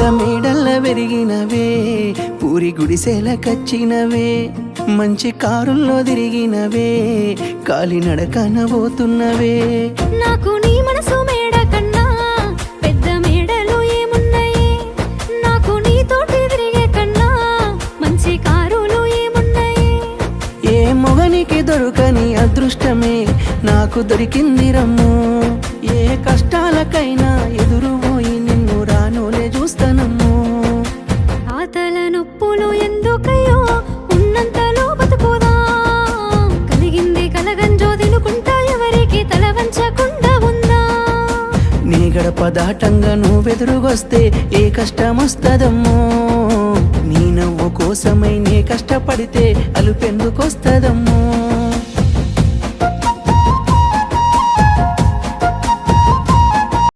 పెద్ద మేడల్ల పెరిగినవే, పూరి గుడిసెల కచ్చినవే, మంచి కారుల్లో తిరిగినవే, కాలినడకన పోతున్నవే. నాకు నీ మనసు మేడ కన్నా పెద్ద మేడలు ఏమున్నాయి, నాకు నీతోటి తిరిగే కన్నా మంచి కారులు ఏమున్నాయి. ఏ మొగనికి దొరకని అదృష్టమే నాకు దొరికింది రమ్ము, ఏ కష్టాలకైనా ఎదురు పోయి నిన్ను రానోలే చూస్తానమ్ము. ఆతల నొప్పులు ఎందుకయ్యో ఉన్నంతలో బతుకుదా, కలిగింది కలగంజో తినుకుంటా ఎవరికి తల వంచకుండా ఉందా. నీ గడప దాటంగా నువ్వెదురుగొస్తే ఏ కష్టమొస్తదమ్మో, నీ నవ్వు కోసమై నే కష్టపడితే అలుపెందుకొస్తదమ్మో.